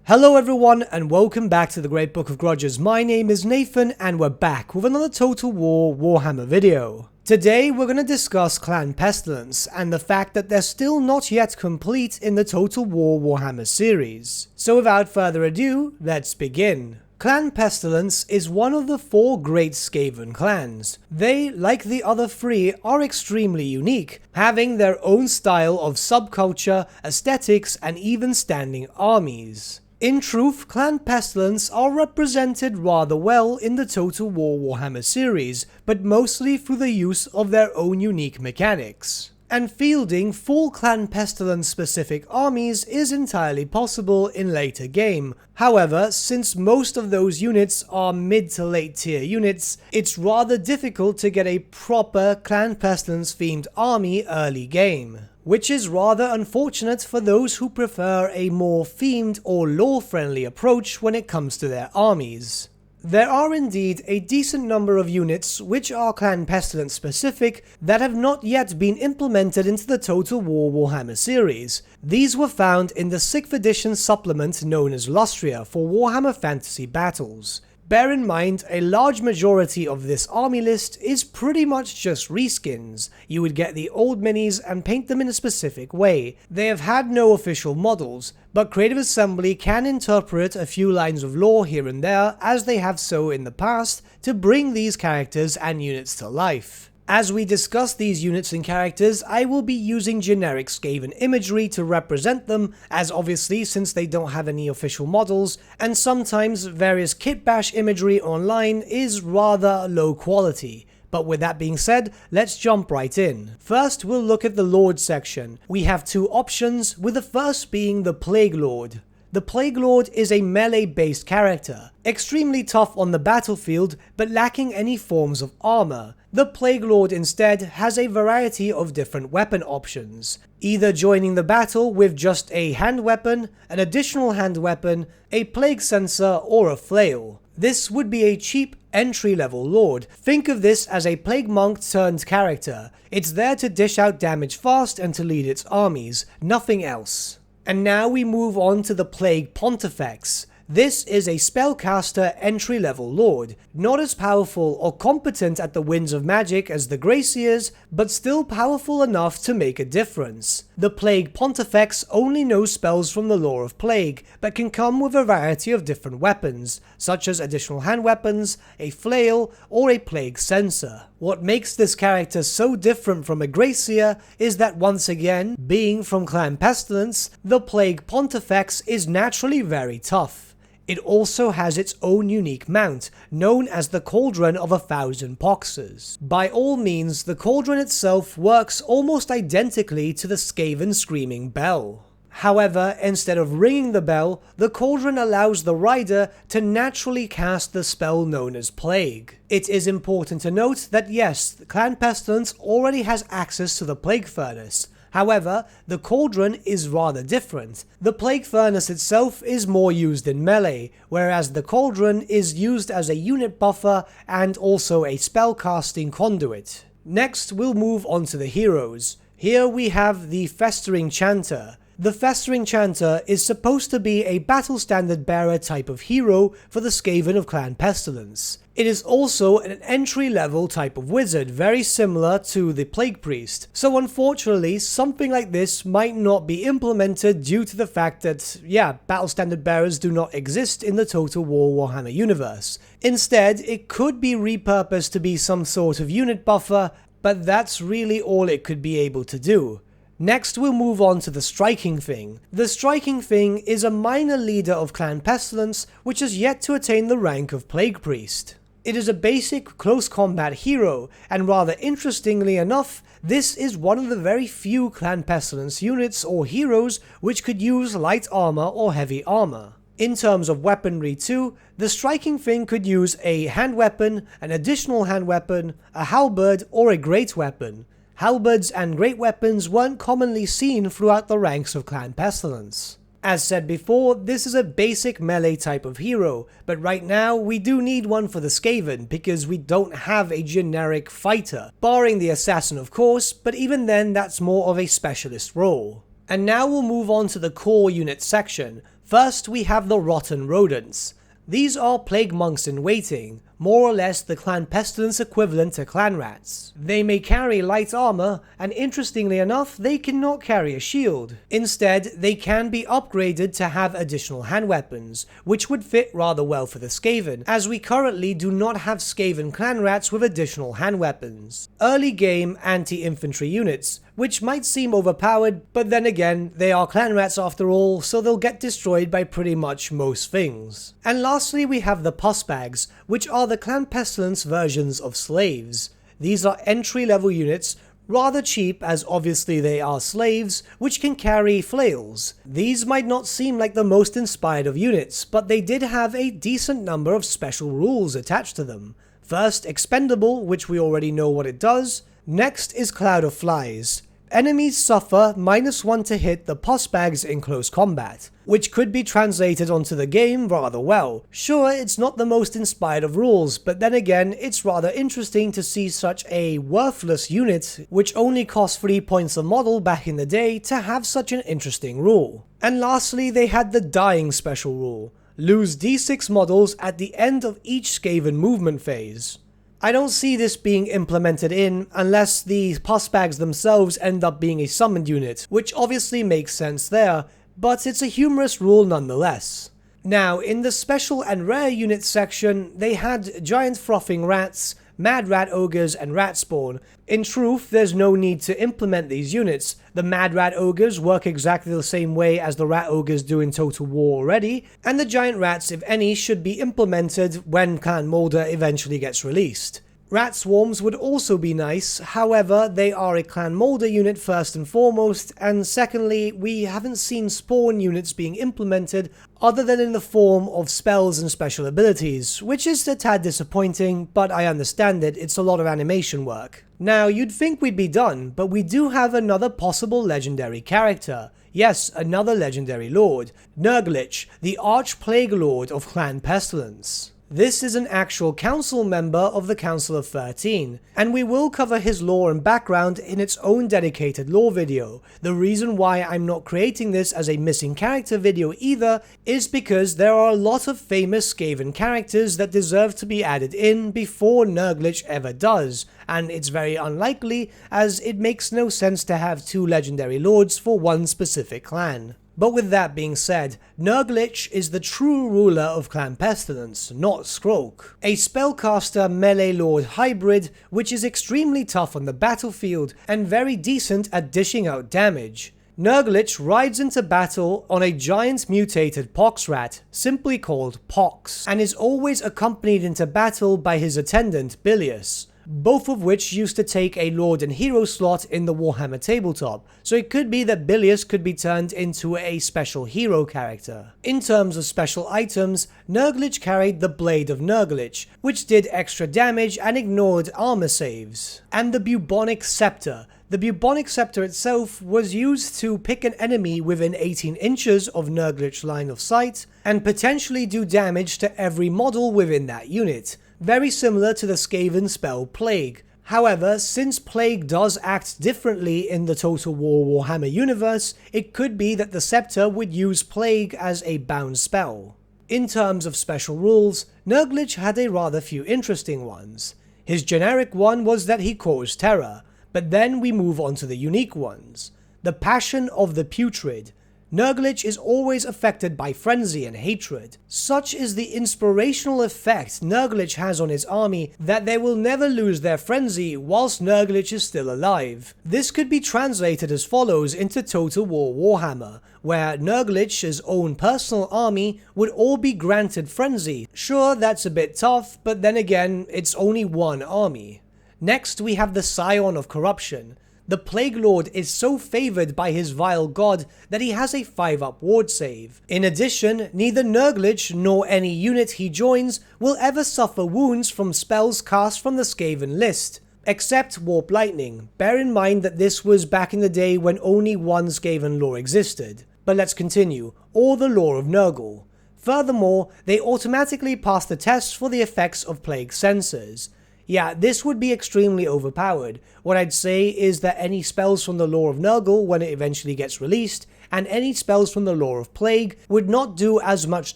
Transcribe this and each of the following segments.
Hello everyone and welcome back to the Great Book of Grudges. My name is Nathan and we're back with another Total War Warhammer video. Today we're going to discuss Clan Pestilens and the fact that they're still not yet complete in the Total War Warhammer series. So without further ado, let's begin. Clan Pestilens is one of the 4 great Skaven clans. They, like the other 3, are extremely unique, having their own style of subculture, aesthetics, and even standing armies. In truth, Clan Pestilens are represented rather well in the Total War Warhammer series, but mostly through the use of their own unique mechanics. And fielding full Clan Pestilens specific armies is entirely possible in later game. However, since most of those units are mid to late tier units, it's rather difficult to get a proper Clan Pestilens themed army early game. Which is rather unfortunate for those who prefer a more themed or lore-friendly approach when it comes to their armies. There are indeed a decent number of units which are Clan Pestilens specific that have not yet been implemented into the Total War Warhammer series. These were found in the 6th edition supplement known as Lustria for Warhammer Fantasy Battles. Bear in mind, a large majority of this army list is pretty much just reskins. You would get the old minis and paint them in a specific way. They have had no official models, but Creative Assembly can interpret a few lines of lore here and there, as they have so in the past, to bring these characters and units to life. As we discuss these units and characters, I will be using generic Skaven imagery to represent them, as obviously since they don't have any official models, and sometimes various kitbash imagery online is rather low quality. But with that being said, let's jump right in. First, we'll look at the Lord section. We have 2 options, with the first being the Plaguelord. The Plaguelord is a melee-based character, extremely tough on the battlefield, but lacking any forms of armor. The Plaguelord instead has a variety of different weapon options, either joining the battle with just a hand weapon, an additional hand weapon, a plague sensor, or a flail. This would be a cheap entry-level lord. Think of this as a plague monk turned character. It's there to dish out damage fast and to lead its armies, nothing else. And now we move on to the Plaguepontifex. This is a spellcaster entry-level lord, not as powerful or competent at the winds of magic as the Graciers, but still powerful enough to make a difference. The Plaguepontifex only knows spells from the lore of Plague, but can come with a variety of different weapons, such as additional hand weapons, a flail, or a plague sensor. What makes this character so different from a Gracier is that once again, being from Clan Pestilens, the Plaguepontifex is naturally very tough. It also has its own unique mount, known as the Cauldron of 1,000 Poxes. By all means, the cauldron itself works almost identically to the Skaven Screaming Bell. However, instead of ringing the bell, the cauldron allows the rider to naturally cast the spell known as Plague. It is important to note that yes, Clan Pestilens already has access to the Plague Furnace. However, the Cauldron is rather different. The Plague Furnace itself is more used in melee, whereas the Cauldron is used as a unit buffer and also a spellcasting conduit. Next, we'll move on to the heroes. Here we have the Festering Chanter. The Festering Chanter is supposed to be a battle standard bearer type of hero for the Skaven of Clan Pestilens. It is also an entry-level type of wizard, very similar to the Plague Priest. So unfortunately, something like this might not be implemented due to the fact that, battle standard bearers do not exist in the Total War Warhammer universe. Instead, it could be repurposed to be some sort of unit buffer, but that's really all it could be able to do. Next, we'll move on to the Striking Thing. The Striking Thing is a minor leader of Clan Pestilens, which has yet to attain the rank of Plague Priest. It is a basic close combat hero, and rather interestingly enough, this is one of the very few Clan Pestilens units or heroes which could use light armor or heavy armor. In terms of weaponry too, the Striking Thing could use a hand weapon, an additional hand weapon, a halberd, or a great weapon. Halberds and great weapons weren't commonly seen throughout the ranks of Clan Pestilens. As said before, this is a basic melee type of hero, but right now we do need one for the Skaven because we don't have a generic fighter, barring the assassin of course, but even then that's more of a specialist role. And now we'll move on to the core unit section. First we have the rotten rodents. These are plague monks in waiting, more or less the clan Pestilens equivalent to clan rats. They may carry light armor, and interestingly enough, they cannot carry a shield. Instead, they can be upgraded to have additional hand weapons, which would fit rather well for the Skaven, as we currently do not have Skaven clan rats with additional hand weapons. Early game anti-infantry units, which might seem overpowered, but then again, they are clan rats after all, so they'll get destroyed by pretty much most things. And lastly, we have the pus bags, which are the clan Pestilens versions of slaves. These are entry-level units, rather cheap as obviously they are slaves, which can carry flails. These might not seem like the most inspired of units, but they did have a decent number of special rules attached to them. First, expendable, which we already know what it does. Next is Cloud of Flies. Enemies suffer -1 to hit the pus bags in close combat, which could be translated onto the game rather well. Sure, it's not the most inspired of rules, but then again, it's rather interesting to see such a worthless unit, which only cost 3 points a model back in the day, to have such an interesting rule. And lastly, they had the dying special rule. Lose d6 models at the end of each Skaven movement phase. I don't see this being implemented in unless the pus bags themselves end up being a summoned unit, which obviously makes sense there, but it's a humorous rule nonetheless. Now, in the special and rare units section, they had giant frothing rats, mad rat ogres, and rat spawn. In truth, there's no need to implement these units. The mad rat ogres work exactly the same way as the rat ogres do in Total War already, and the giant rats, if any, should be implemented when Clan Molder eventually gets released. Rat swarms would also be nice, however, they are a Clan Molder unit first and foremost, and secondly, we haven't seen spawn units being implemented other than in the form of spells and special abilities, which is a tad disappointing, but I understand it, it's a lot of animation work. Now, you'd think we'd be done, but we do have another possible legendary character. Yes, another legendary lord, Nurglich, the Arch Plaguelord of Clan Pestilens. This is an actual council member of the Council of 13, and we will cover his lore and background in its own dedicated lore video. The reason why I'm not creating this as a missing character video either is because there are a lot of famous Skaven characters that deserve to be added in before Nurglich ever does, and it's very unlikely as it makes no sense to have two legendary lords for one specific clan. But with that being said, Nurglich is the true ruler of Clan Pestilens, not Skrolk, a spellcaster melee lord hybrid which is extremely tough on the battlefield and very decent at dishing out damage. Nurglich rides into battle on a giant mutated pox rat, simply called Pox, and is always accompanied into battle by his attendant Bilius, both of which used to take a Lord and Hero slot in the Warhammer tabletop, so it could be that Bilius could be turned into a special hero character. In terms of special items, Nurglich carried the Blade of Nurglich, which did extra damage and ignored armor saves, and the Bubonic Scepter. The Bubonic Scepter itself was used to pick an enemy within 18 inches of Nurglich's line of sight, and potentially do damage to every model within that unit. Very similar to the Skaven spell Plague. However, since Plague does act differently in the Total War Warhammer universe, it could be that the Scepter would use Plague as a bound spell. In terms of special rules, Nurglich had a rather few interesting ones. His generic one was that he caused terror, but then we move on to the unique ones. The Passion of the Putrid. Nurglich is always affected by frenzy and hatred. Such is the inspirational effect Nurglich has on his army that they will never lose their frenzy whilst Nurglich is still alive. This could be translated as follows into Total War Warhammer, where Nurglich's own personal army would all be granted frenzy. Sure, that's a bit tough, but then again, it's only one army. Next, we have the Scion of Corruption. The Plaguelord is so favored by his vile god that he has a 5-up ward save. In addition, neither Nurglich nor any unit he joins will ever suffer wounds from spells cast from the Skaven list, except Warp Lightning. Bear in mind that this was back in the day when only one Skaven lore existed. But let's continue, or the lore of Nurgle. Furthermore, they automatically pass the tests for the effects of Plague Sensors. Yeah, this would be extremely overpowered. What I'd say is that any spells from the Lore of Nurgle when it eventually gets released, and any spells from the Lore of Plague would not do as much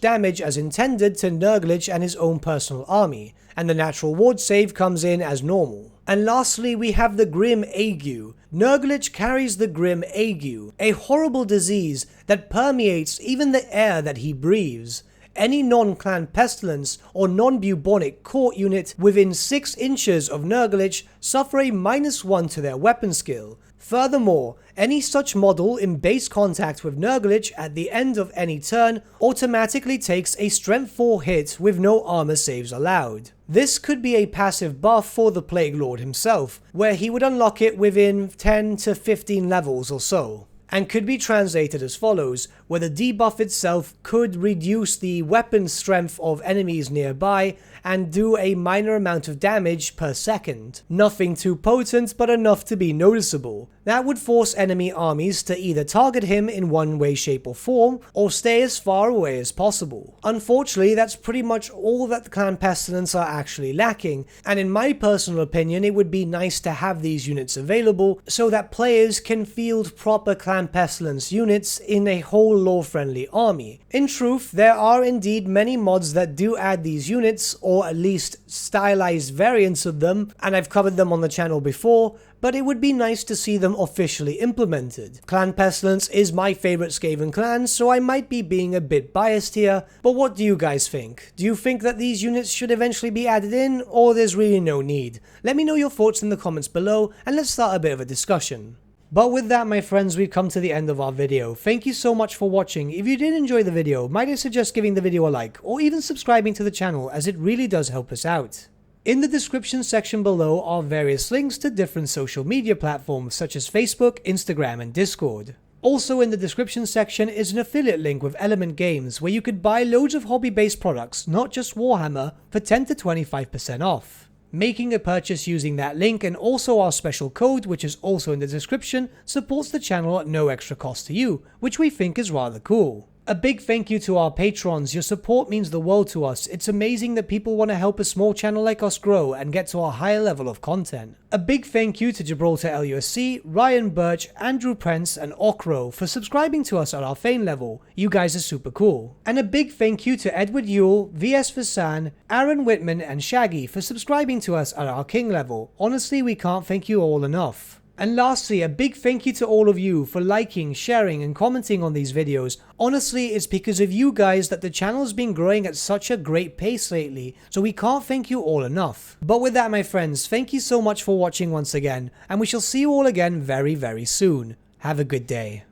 damage as intended to Nurglich and his own personal army, and the natural ward save comes in as normal. And lastly, we have the Grim Ague. Nurglich carries the Grim Ague, a horrible disease that permeates even the air that he breathes. Any non-clan Pestilens or non-bubonic court unit within 6 inches of Nurglich suffer a -1 to their weapon skill. Furthermore, any such model in base contact with Nurglich at the end of any turn automatically takes a strength 4 hit with no armor saves allowed. This could be a passive buff for the Plaguelord himself, where he would unlock it within 10 to 15 levels or so, and could be translated as follows, where the debuff itself could reduce the weapon strength of enemies nearby and do a minor amount of damage per second. Nothing too potent, but enough to be noticeable. That would force enemy armies to either target him in one way, shape or form, or stay as far away as possible. Unfortunately, that's pretty much all that the Clan Pestilens are actually lacking, and in my personal opinion, it would be nice to have these units available so that players can field proper Clan Pestilens units in a whole lore-friendly army. In truth, there are indeed many mods that do add these units, or at least stylized variants of them, and I've covered them on the channel before, but it would be nice to see them officially implemented. Clan Pestilens is my favorite Skaven clan, so I might be being a bit biased here, but what do you guys think? Do you think that these units should eventually be added in, or there's really no need? Let me know your thoughts in the comments below, and let's start a bit of a discussion. But with that, my friends, we've come to the end of our video. Thank you so much for watching. If you did enjoy the video, might I suggest giving the video a like, or even subscribing to the channel, as it really does help us out. In the description section below are various links to different social media platforms such as Facebook, Instagram, and Discord. Also in the description section is an affiliate link with Element Games where you could buy loads of hobby-based products, not just Warhammer, for 10 to 25% off. Making a purchase using that link and also our special code, which is also in the description, supports the channel at no extra cost to you, which we think is rather cool. A big thank you to our patrons. Your support means the world to us. It's amazing that people want to help a small channel like us grow and get to a higher level of content. A big thank you to Gibraltar LUSC, Ryan Bertsche, Andrew Prince, and Okro for subscribing to us at our Fane level. You guys are super cool. And a big thank you to Edward Yule, VS Vasan, Aaron Whitman, and Shaggy for subscribing to us at our King level. Honestly, we can't thank you all enough. And lastly, a big thank you to all of you for liking, sharing, and commenting on these videos. Honestly, it's because of you guys that the channel's been growing at such a great pace lately, so we can't thank you all enough. But with that, my friends, thank you so much for watching once again, and we shall see you all again very, very soon. Have a good day.